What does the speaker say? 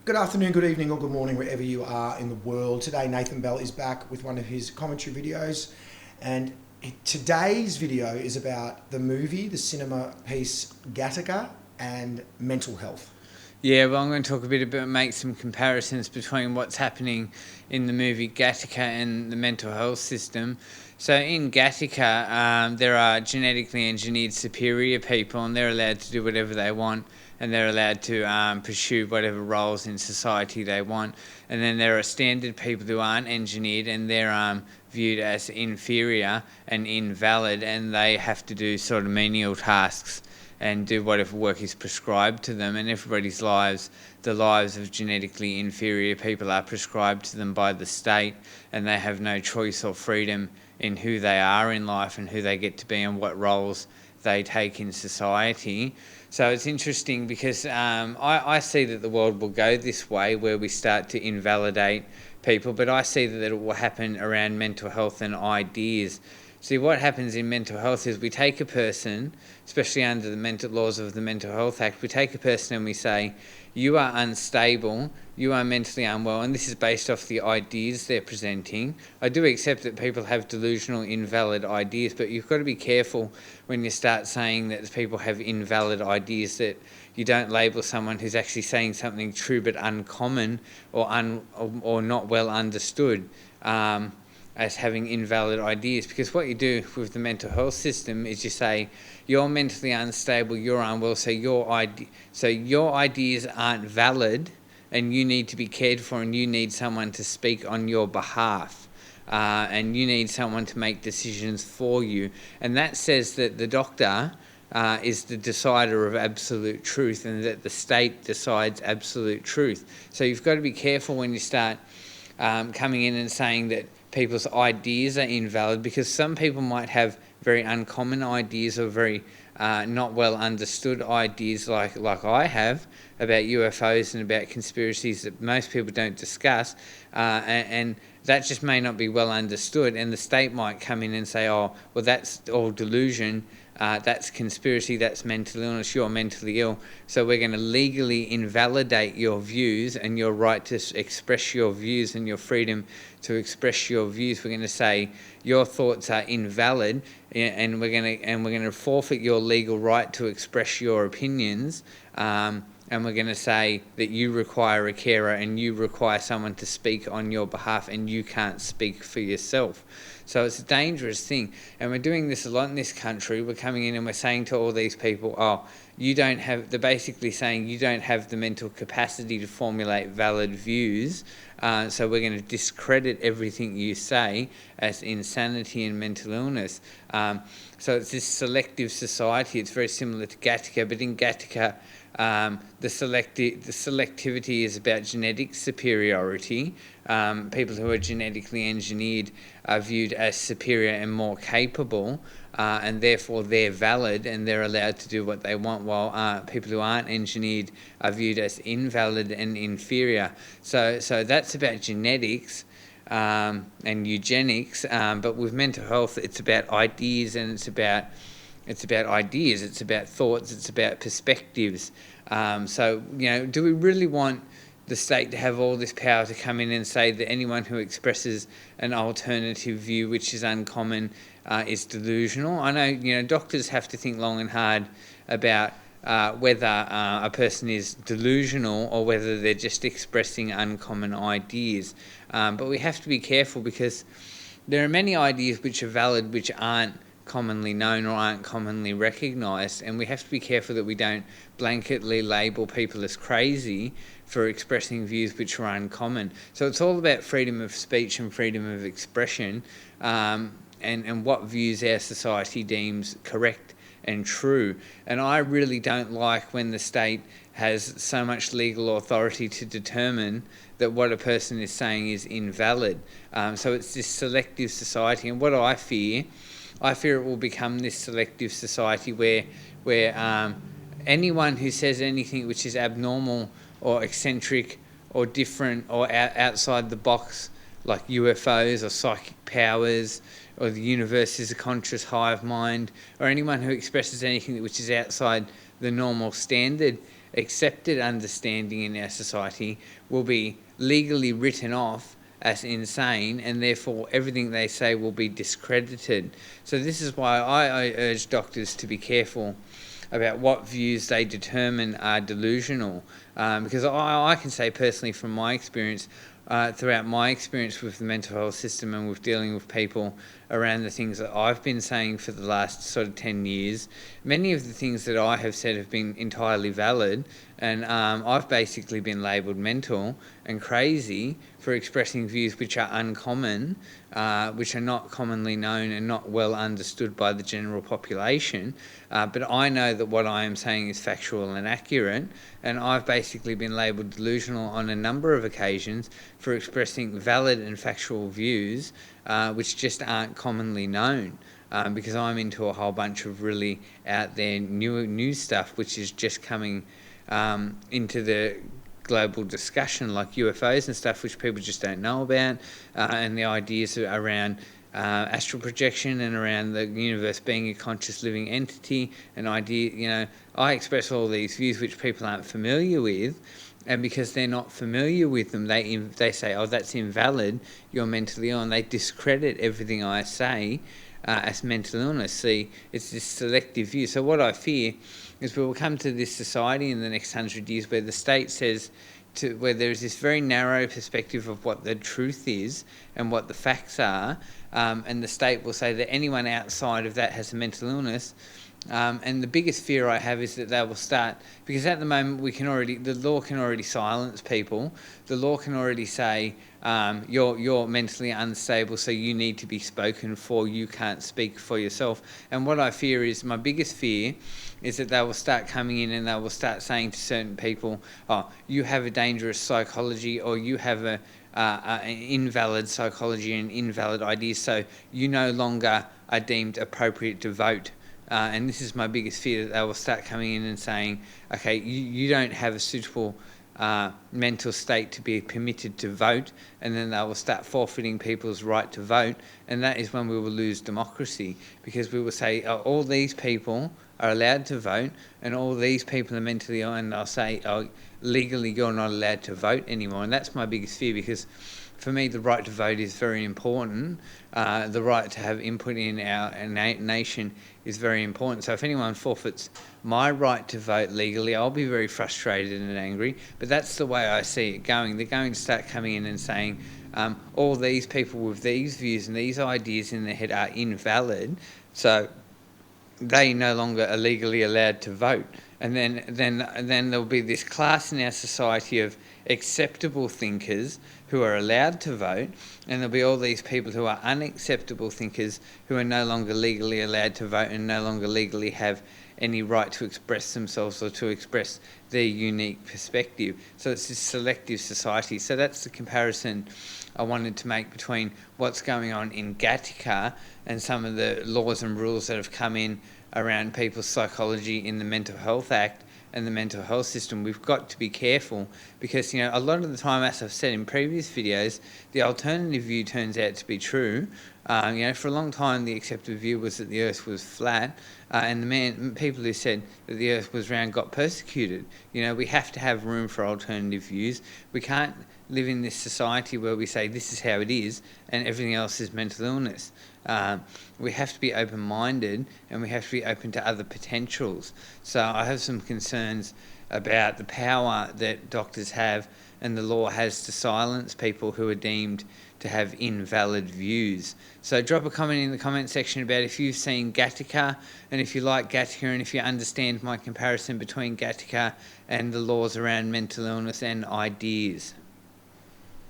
Good afternoon, good evening, or good morning, wherever you are in the world. Today, Nathan Bell is back with one of his commentary videos, and today's video is about the movie, the cinema piece Gattaca, and mental health. Yeah, well, I'm going to talk a bit about, make some comparisons between what's happening in the movie Gattaca and the mental health system. So in Gattaca, there are genetically engineered superior people, and they're allowed to do whatever they want, and they're allowed to pursue whatever roles in society they want. And then there are standard people who aren't engineered, and they're viewed as inferior and invalid, and they have to do sort of menial tasks and do whatever work is prescribed to them. And everybody's lives, the lives of genetically inferior people, are prescribed to them by the state, and they have no choice or freedom in who they are in life and who they get to be and what roles they take in society. So it's interesting because I see that the world will go this way, where we start to invalidate people, but I see that it will happen around mental health and ideas. See, what happens in mental health is we take a person, especially under the mental laws of the Mental Health Act, we take a person and we say, you are unstable, you are mentally unwell, and this is based off the ideas they're presenting. I do accept that people have delusional, invalid ideas, but you've got to be careful when you start saying that people have invalid ideas, that you don't label someone who's actually saying something true but uncommon or not well understood as having invalid ideas. Because what you do with the mental health system is you say, you're mentally unstable, you're unwell, so your ideas aren't valid, and you need to be cared for, and you need someone to speak on your behalf, and you need someone to make decisions for you. And that says that the doctor is the decider of absolute truth, and that the state decides absolute truth. So you've got to be careful when you start coming in and saying that people's ideas are invalid, because some people might have very uncommon ideas or very not well understood ideas like I have about UFOs and about conspiracies that most people don't discuss, and that just may not be well understood, and the state might come in and say, oh, well, that's all delusion, that's conspiracy, that's mental illness, you're mentally ill, so we're going to legally invalidate your views and your right to express your views and your freedom to express your views. We're going to say your thoughts are invalid, and we're going to forfeit your legal right to express your opinions, and we're going to say that you require a carer and you require someone to speak on your behalf, and you can't speak for yourself. So it's a dangerous thing, and we're doing this a lot in this country. We're coming in and we're saying to all these people, oh, they're basically saying you don't have the mental capacity to formulate valid views, so we're going to discredit everything you say as insanity and mental illness. So it's this selective society. It's very similar to Gattaca, but in Gattaca, the selectivity is about genetic superiority. People who are genetically engineered are viewed as superior and more capable, and therefore they're valid and they're allowed to do what they want, while people who aren't engineered are viewed as invalid and inferior. So that's about genetics and eugenics, but with mental health it's about ideas, and it's about ideas, it's about thoughts, it's about perspectives. So, do we really want the state to have all this power to come in and say that anyone who expresses an alternative view which is uncommon is delusional? I know, doctors have to think long and hard about whether a person is delusional or whether they're just expressing uncommon ideas. But we have to be careful, because there are many ideas which are valid which aren't commonly known or aren't commonly recognised, and we have to be careful that we don't blanketly label people as crazy for expressing views which are uncommon. So it's all about freedom of speech and freedom of expression, and what views our society deems correct and true. And I really don't like when the state has so much legal authority to determine that what a person is saying is invalid. So it's this selective society, and what I fear it will become this selective society where anyone who says anything which is abnormal or eccentric or different or outside the box, like UFOs or psychic powers or the universe is a conscious hive mind, or anyone who expresses anything which is outside the normal standard accepted understanding in our society will be legally written off as insane, and therefore everything they say will be discredited. So this is why I urge doctors to be careful about what views they determine are delusional, because I can say personally from my experience, throughout my experience with the mental health system and with dealing with people around the things that I've been saying for the last sort of 10 years, many of the things that I have said have been entirely valid, and I've basically been labelled mental and crazy for expressing views which are uncommon, which are not commonly known and not well understood by the general population. But I know that what I am saying is factual and accurate, and I've basically been labelled delusional on a number of occasions for expressing valid and factual views which just aren't commonly known. Because I'm into a whole bunch of really out there new stuff which is just coming into the global discussion, like UFOs and stuff, which people just don't know about, and the ideas around astral projection and around the universe being a conscious living entity. An idea, I express all these views which people aren't familiar with, and because they're not familiar with them, they say, oh, that's invalid, you're mentally ill, and they discredit everything I say as mental illness. See, it's this selective view. So what I fear is we will come to this society in the next 100 years where the state says, where there is this very narrow perspective of what the truth is and what the facts are, and the state will say that anyone outside of that has a mental illness. And the biggest fear I have is that they will start, because at the moment the law can already silence people. The law can already say you're mentally unstable, so you need to be spoken for. You can't speak for yourself. And what I fear is, my biggest fear is that they will start coming in and they will start saying to certain people, oh, you have a dangerous psychology, or you have an invalid psychology and invalid ideas, so you no longer are deemed appropriate to vote. And this is my biggest fear, that they will start coming in and saying, okay, you don't have a suitable mental state to be permitted to vote, and then they will start forfeiting people's right to vote, and that is when we will lose democracy, because we will say, oh, all these people are allowed to vote, and all these people are mentally ill, and they'll say, oh, legally you're not allowed to vote anymore. And that's my biggest fear, because for me the right to vote is very important. The right to have input in our nation is very important. So if anyone forfeits my right to vote legally, I'll be very frustrated and angry. But that's the way I see it going. They're going to start coming in and saying, all these people with these views and these ideas in their head are invalid, so they no longer are legally allowed to vote. And then there'll be this class in our society of acceptable thinkers who are allowed to vote, and there'll be all these people who are unacceptable thinkers who are no longer legally allowed to vote and no longer legally have any right to express themselves or to express their unique perspective. So it's this selective society. So that's the comparison I wanted to make between what's going on in Gattaca and some of the laws and rules that have come in around people's psychology in the Mental Health Act and the mental health system. We've got to be careful, because a lot of the time, as I've said in previous videos, the alternative view turns out to be true. For a long time the accepted view was that the earth was flat, and the people who said that the earth was round got persecuted. We have to have room for alternative views. We can't live in this society where we say this is how it is and everything else is mental illness. We have to be open-minded, and we have to be open to other potentials. So I have some concerns about the power that doctors have and the law has to silence people who are deemed to have invalid views. So drop a comment in the comment section about if you've seen Gattaca, and if you like Gattaca, and if you understand my comparison between Gattaca and the laws around mental illness and ideas.